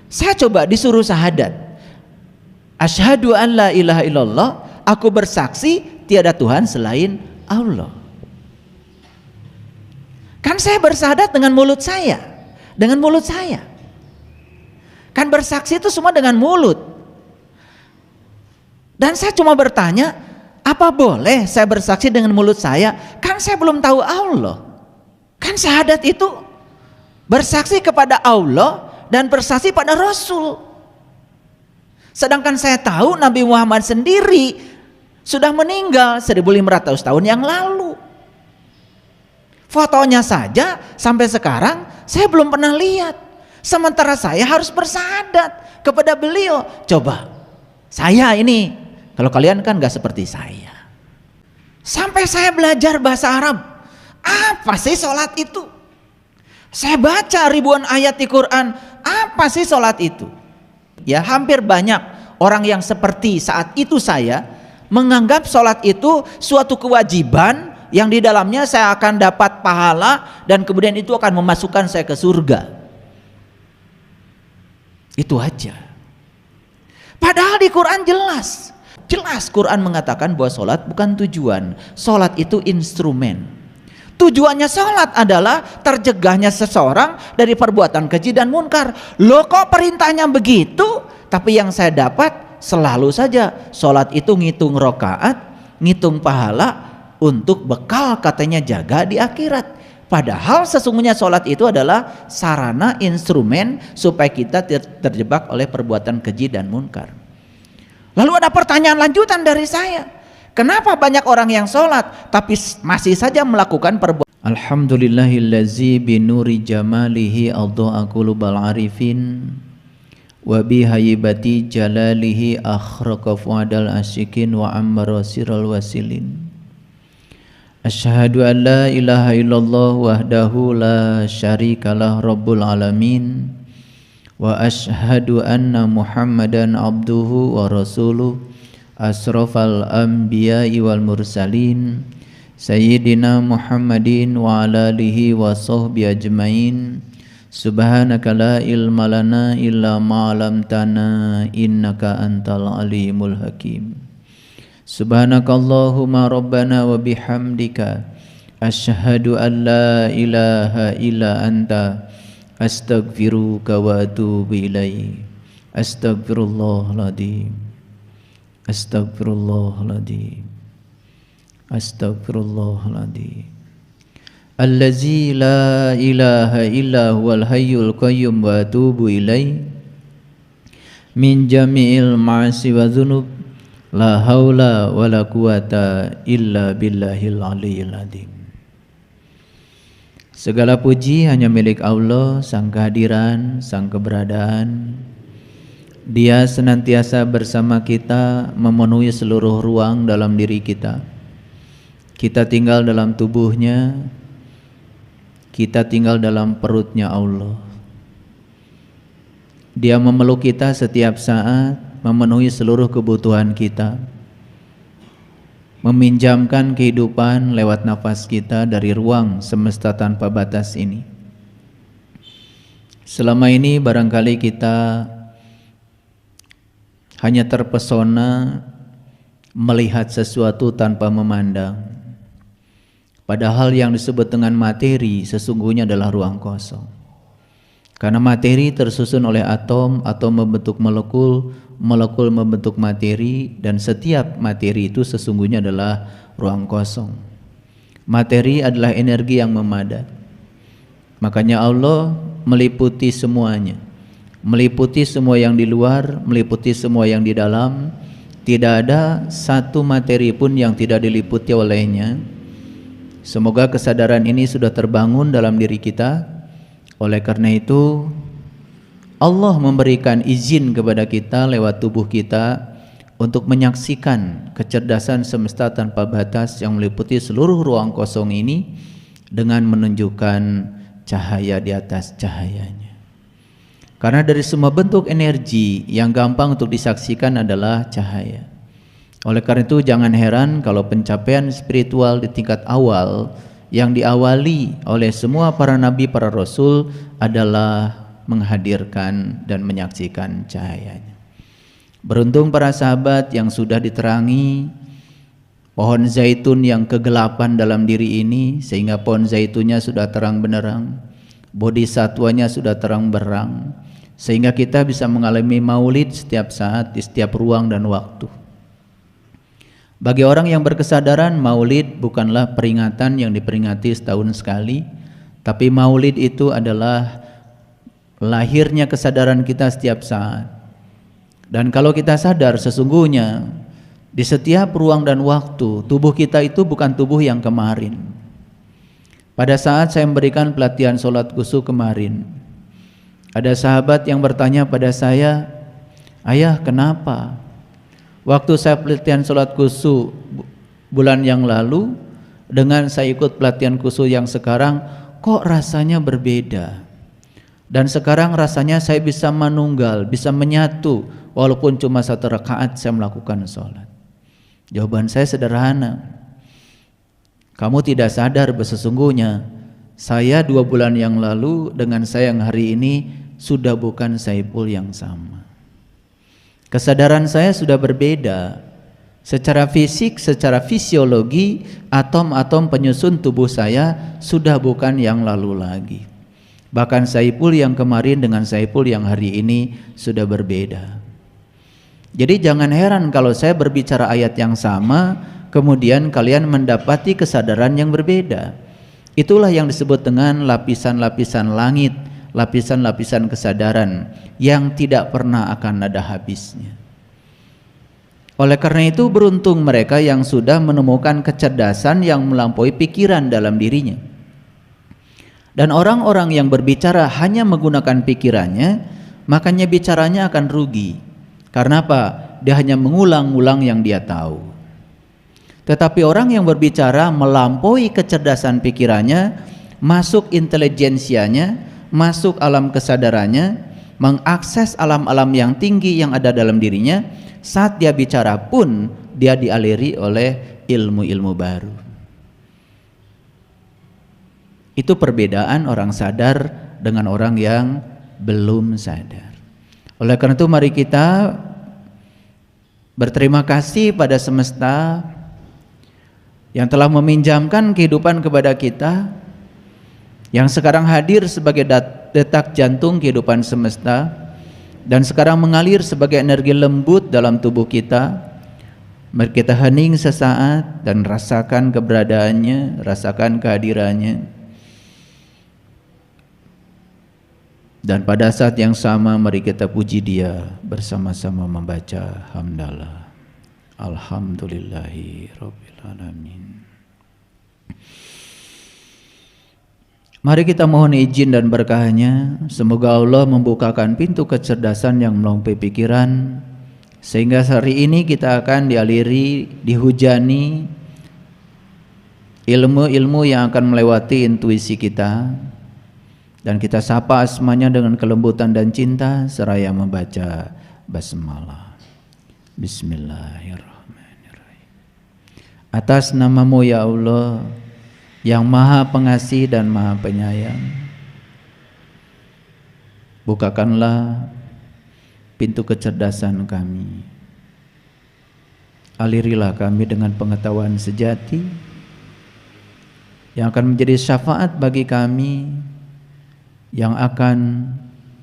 Saya coba disuruh syahadat, asyhadu an la ilaha illallah, aku bersaksi tiada Tuhan selain Allah. Kan saya bersyahadat dengan mulut saya, dengan mulut saya. Kan bersaksi itu semua dengan mulut. Dan saya cuma bertanya, apa boleh saya bersaksi dengan mulut saya? Kan saya belum tahu Allah. Kan syahadat itu bersaksi kepada Allah dan bersaksi pada Rasul. Sedangkan saya tahu Nabi Muhammad sendiri sudah meninggal 1500 tahun yang lalu. Fotonya saja sampai sekarang saya belum pernah lihat. Sementara saya harus bersyahadat kepada beliau. Coba saya ini, kalau kalian kan gak seperti saya. Sampai saya belajar bahasa Arab. Apa sih sholat itu? Saya baca ribuan ayat di Quran. Apa sih sholat itu? Ya, hampir banyak orang yang seperti saat itu saya menganggap sholat itu suatu kewajiban yang di dalamnya saya akan dapat pahala dan kemudian itu akan memasukkan saya ke surga. Itu aja. Padahal di Quran jelas Quran mengatakan bahwa sholat bukan tujuan. Sholat itu instrumen. Tujuannya sholat adalah terjegahnya seseorang dari perbuatan keji dan munkar. Loh, kok perintahnya begitu? Tapi yang saya dapat selalu saja sholat itu ngitung rokaat, ngitung pahala untuk bekal katanya jaga di akhirat. Padahal sesungguhnya sholat itu adalah sarana, instrumen supaya kita terjebak oleh perbuatan keji dan munkar. Lalu ada pertanyaan lanjutan dari saya, kenapa banyak orang yang sholat tapi masih saja melakukan perbuatan? Alhamdulillahillazi binuri jamalihi adha'a qulubal arifin wa bihaibati jalalihi akhraqa fuadal asyikin wa ammara siral wasilin. Asyhadu an la ilaha illallah wahdahu la syarikalah rabbul alamin wa asyhadu anna muhammadan abduhu wa rasuluh asrafal anbiya'i wal mursalin sayyidina muhammadin wa ala alihi wa sahbihi ajmain. Subhanaka la ilma lana illa ma 'allamtana innaka antal alimul hakim. Subhanakallahumma rabbana wa bihamdika asyhadu an la ilaha illa anta astaghfiruka wa atubu ilaik. Astaghfirullahaladzim, astaghfirullahaladzim, astaghfirullahaladzim. Allazi la ilaha illa huwal hayyul qayyum wa atubu ilaik min jami'il ma'asi wa dhunub. La haula wa la quwata illa billahil aliyyil azim. Segala puji hanya milik Allah, sang kehadiran, sang keberadaan. Dia senantiasa bersama kita, memenuhi seluruh ruang dalam diri kita. Kita tinggal dalam tubuhnya, kita tinggal dalam perutnya Allah. Dia memeluk kita setiap saat, memenuhi seluruh kebutuhan kita, meminjamkan kehidupan lewat nafas kita dari ruang semesta tanpa batas ini. Selama ini barangkali kita hanya terpesona melihat sesuatu tanpa memandang. Padahal yang disebut dengan materi sesungguhnya adalah ruang kosong. Karena materi tersusun oleh atom, atom membentuk molekul, molekul membentuk materi, dan setiap materi itu sesungguhnya adalah ruang kosong. Materi adalah energi yang memadat. Makanya Allah meliputi semuanya, meliputi semua yang di luar, meliputi semua yang di dalam. Tidak ada satu materi pun yang tidak diliputi olehnya. Semoga kesadaran ini sudah terbangun dalam diri kita. Oleh karena itu Allah memberikan izin kepada kita lewat tubuh kita untuk menyaksikan kecerdasan semesta tanpa batas yang meliputi seluruh ruang kosong ini dengan menunjukkan cahaya di atas cahayanya. Karena dari semua bentuk energi yang gampang untuk disaksikan adalah cahaya. Oleh karena itu jangan heran kalau pencapaian spiritual di tingkat awal yang diawali oleh semua para nabi, para rasul adalah menghadirkan dan menyaksikan cahayanya. Beruntung para sahabat yang sudah diterangi pohon zaitun yang kegelapan dalam diri ini, sehingga pohon zaitunnya sudah terang benderang, bodhisatwanya sudah terang berang, sehingga kita bisa mengalami maulid setiap saat di setiap ruang dan waktu. Bagi orang yang berkesadaran, maulid bukanlah peringatan yang diperingati setahun sekali, tapi maulid itu adalah lahirnya kesadaran kita setiap saat. Dan kalau kita sadar sesungguhnya di setiap ruang dan waktu, tubuh kita itu bukan tubuh yang kemarin. Pada saat saya memberikan pelatihan sholat khusyuk kemarin, ada sahabat yang bertanya pada saya, "Ayah, kenapa waktu saya pelatihan sholat khusyuk bulan yang lalu dengan saya ikut pelatihan khusyuk yang sekarang kok rasanya berbeda? Dan sekarang rasanya saya bisa menunggal, bisa menyatu, walaupun cuma 1 rakaat saya melakukan sholat." Jawaban saya sederhana, kamu tidak sadar bahwa sesungguhnya saya 2 bulan yang lalu dengan saya yang hari ini sudah bukan Saiful yang sama. Kesadaran saya sudah berbeda. Secara fisik, secara fisiologi, atom-atom penyusun tubuh saya sudah bukan yang lalu lagi. Bahkan Saiful yang kemarin dengan Saiful yang hari ini sudah berbeda. Jadi jangan heran kalau saya berbicara ayat yang sama, kemudian kalian mendapati kesadaran yang berbeda. Itulah yang disebut dengan lapisan-lapisan langit, lapisan-lapisan kesadaran yang tidak pernah akan ada habisnya. Oleh karena itu beruntung mereka yang sudah menemukan kecerdasan yang melampaui pikiran dalam dirinya. Dan orang-orang yang berbicara hanya menggunakan pikirannya, makanya bicaranya akan rugi. Karena apa? Dia hanya mengulang-ulang yang dia tahu. Tetapi orang yang berbicara melampaui kecerdasan pikirannya, masuk intelijensianya, masuk alam kesadarannya, mengakses alam-alam yang tinggi yang ada dalam dirinya. Saat dia bicara pun dia dialiri oleh ilmu-ilmu baru. Itu perbedaan orang sadar dengan orang yang belum sadar. Oleh karena itu mari kita berterima kasih pada semesta yang telah meminjamkan kehidupan kepada kita, yang sekarang hadir sebagai detak jantung kehidupan semesta dan sekarang mengalir sebagai energi lembut dalam tubuh kita. Mari kita hening sesaat dan rasakan keberadaannya, rasakan kehadirannya. Dan pada saat yang sama mari kita puji Dia bersama-sama membaca hamdalah. Alhamdulillahi rabbil alamin. Mari kita mohon izin dan berkahnya, semoga Allah membukakan pintu kecerdasan yang melampaui pikiran, sehingga hari ini kita akan dialiri, dihujani ilmu-ilmu yang akan melewati intuisi kita. Dan kita sapa asmanya dengan kelembutan dan cinta seraya membaca basmalah. Bismillahirrahmanirrahim. Atas namamu ya Allah yang maha pengasih dan maha penyayang, bukakanlah pintu kecerdasan kami. Alirilah kami dengan pengetahuan sejati yang akan menjadi syafaat bagi kami, yang akan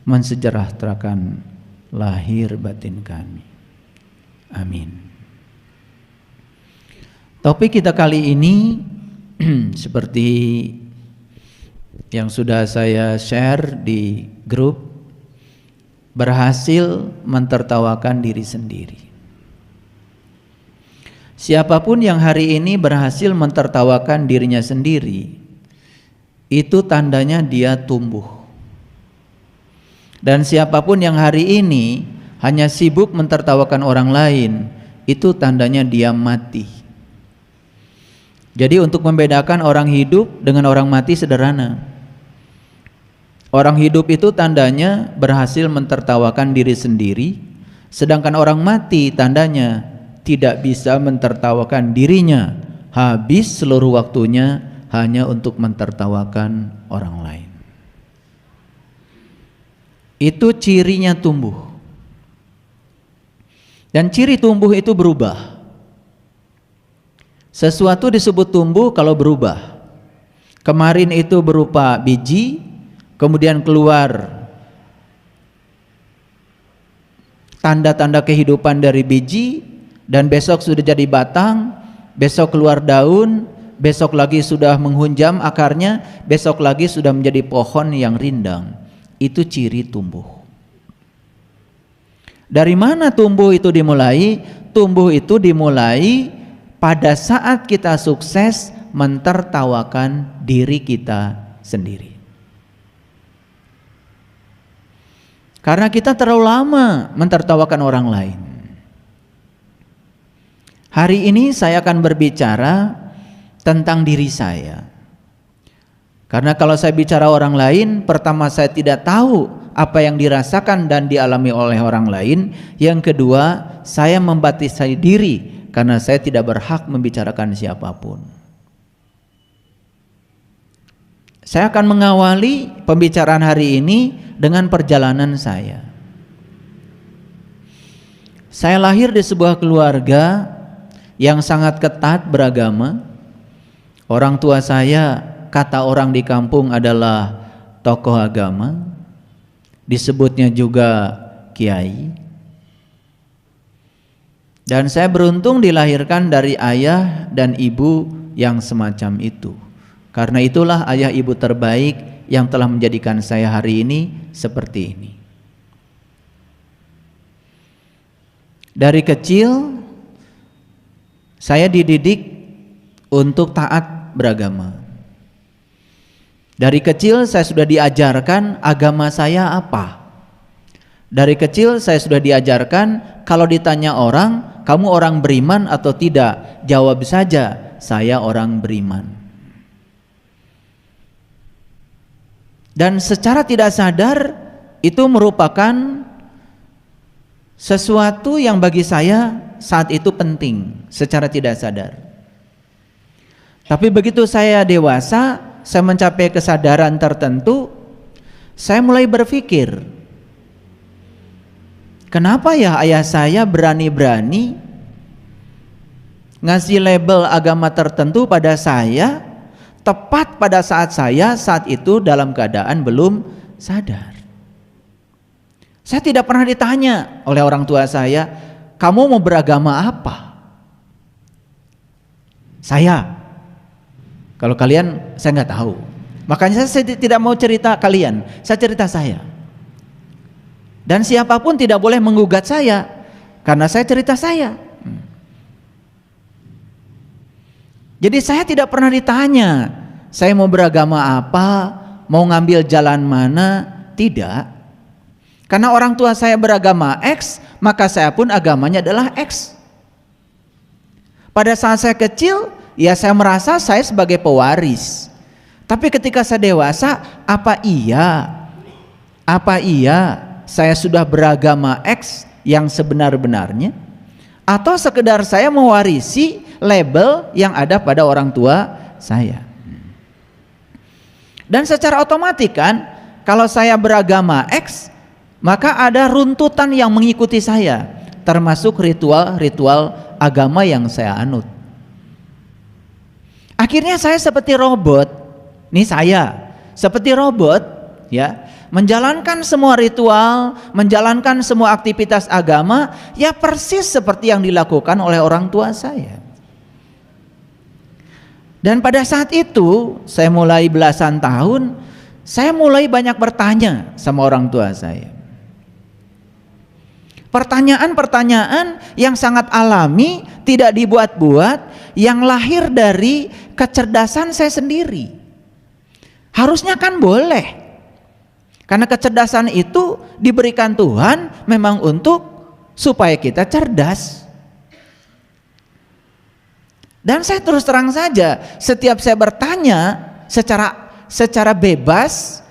mensejahterakan lahir batin kami. Amin. Topik kita kali ini seperti yang sudah saya share di grup, berhasil mentertawakan diri sendiri. Siapapun yang hari ini berhasil mentertawakan dirinya sendiri, itu tandanya dia tumbuh. Dan siapapun yang hari ini hanya sibuk mentertawakan orang lain, itu tandanya dia mati. Jadi untuk membedakan orang hidup dengan orang mati sederhana. Orang hidup itu tandanya berhasil mentertawakan diri sendiri, sedangkan orang mati tandanya tidak bisa mentertawakan dirinya, habis seluruh waktunya hanya untuk mentertawakan orang lain. itu cirinya tumbuh. Dan ciri tumbuh itu berubah. Sesuatu disebut tumbuh kalau berubah. Kemarin itu berupa biji, kemudian keluar tanda-tanda kehidupan dari biji, dan besok sudah jadi batang, besok keluar daun, besok lagi sudah menghunjam akarnya, besok lagi sudah menjadi pohon yang rindang. Itu ciri tumbuh. Dari mana tumbuh itu dimulai? Tumbuh itu dimulai pada saat kita sukses mentertawakan diri kita sendiri. Karena kita terlalu lama mentertawakan orang lain. Hari ini saya akan berbicara tentang diri saya. Karena kalau saya bicara orang lain, pertama saya tidak tahu apa yang dirasakan dan dialami oleh orang lain. Yang kedua, saya membatasi diri karena saya tidak berhak membicarakan siapapun. Saya akan mengawali pembicaraan hari ini dengan perjalanan saya. Saya lahir di sebuah keluarga yang sangat ketat beragama. Orang tua saya, kata orang di kampung, adalah tokoh agama. Disebutnya juga kiai. Dan saya beruntung dilahirkan dari ayah dan ibu yang semacam itu. Karena itulah ayah ibu terbaik yang telah menjadikan saya hari ini seperti ini. Dari kecil saya dididik untuk taat beragama. Dari kecil saya sudah diajarkan agama saya apa. Dari kecil saya sudah diajarkan kalau ditanya orang, kamu orang beriman atau tidak? Jawab saja, saya orang beriman. Dan secara tidak sadar itu merupakan sesuatu yang bagi saya saat itu penting, secara tidak sadar. Tapi begitu saya dewasa, saya mencapai kesadaran tertentu, saya mulai berpikir, kenapa ya ayah saya berani-berani ngasih label agama tertentu pada saya, tepat pada saat saya saat itu dalam keadaan belum sadar. Saya tidak pernah ditanya oleh orang tua saya, kamu mau beragama apa? Kalau kalian, saya nggak tahu. Makanya saya tidak mau cerita kalian, saya cerita saya. Dan siapapun tidak boleh menggugat saya, karena saya cerita saya. Jadi saya tidak pernah ditanya, saya mau beragama apa, mau ngambil jalan mana, tidak. Karena orang tua saya beragama X, maka saya pun agamanya adalah X. Pada saat saya kecil, ya saya merasa saya sebagai pewaris. Tapi ketika saya dewasa, apa iya saya sudah beragama X yang sebenar-benarnya? Atau sekedar saya mewarisi label yang ada pada orang tua saya? Dan secara otomatis kan, kalau saya beragama X, maka ada runtutan yang mengikuti saya, termasuk ritual-ritual agama yang saya anut. Akhirnya saya seperti robot, nih saya seperti robot, ya, menjalankan semua ritual, menjalankan semua aktivitas agama, ya persis seperti yang dilakukan oleh orang tua saya. Dan pada saat itu, saya mulai belasan tahun, saya mulai banyak bertanya sama orang tua saya. Pertanyaan-pertanyaan yang sangat alami, tidak dibuat-buat, yang lahir dari kecerdasan saya sendiri. Harusnya kan boleh. Karena kecerdasan itu diberikan Tuhan memang untuk supaya kita cerdas. Dan saya terus terang saja, setiap saya bertanya secara bebas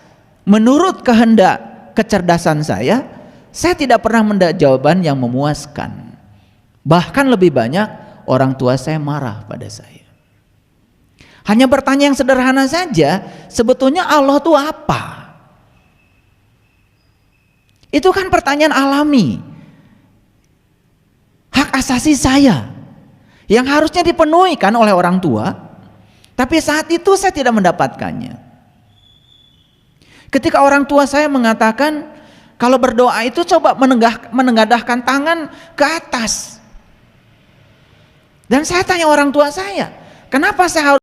menurut kehendak kecerdasan saya tidak pernah mendapat jawaban yang memuaskan. Bahkan lebih banyak orang tua saya marah pada saya. Hanya bertanya yang sederhana saja, sebetulnya Allah itu apa? Itu kan pertanyaan alami. Hak asasi saya yang harusnya dipenuhi kan oleh orang tua, tapi saat itu saya tidak mendapatkannya. Ketika orang tua saya mengatakan kalau berdoa itu coba menengadahkan tangan ke atas. Dan saya tanya orang tua saya, kenapa saya harus